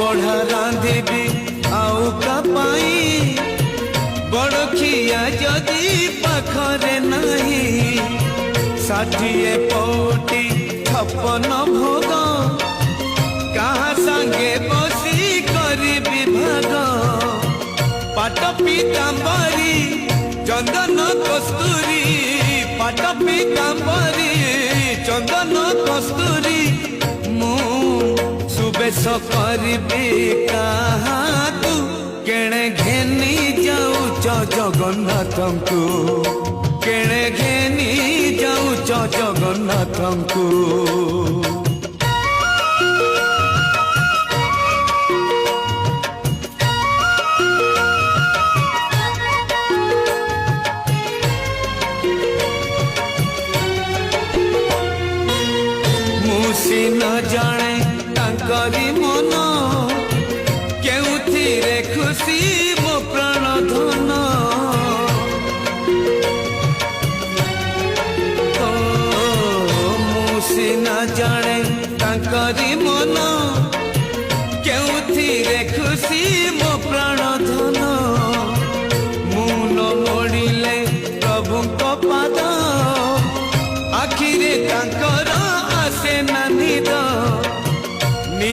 ଅବଢ଼ା ରାନ୍ଧିବି ଆଉ କାପାଇ ବଡ଼ଖିଆ ଯଦି ପାଖରେ ନାହିଁ 60 ପଉଟି 56 ଭୋଗ କାହା ସାଙ୍ଗେ ବସି କରିବି ଭାଗ ପାଟ ପୀତାମ୍ବରୀ ଚନ୍ଦନ କସ୍ତୁରୀ ପାଟ ପୀତାମ୍ବରୀ ଚନ୍ଦନ କସ୍ତୁରୀ ମୁଁ ସୁବେଶ କରିବି କାହା ତୁ କେଣେ ଘେନି ଯାଉଛ ଜଗନ୍ନାଥଙ୍କୁ କେଣେ ଘେନି ଯାଉଛ ଜଗନ୍ନାଥଙ୍କୁ न जाने तांकरी मन केउथिरे खुशी मो प्राण धन मुसी न जाने तांकरी मन केउथिरे खुशी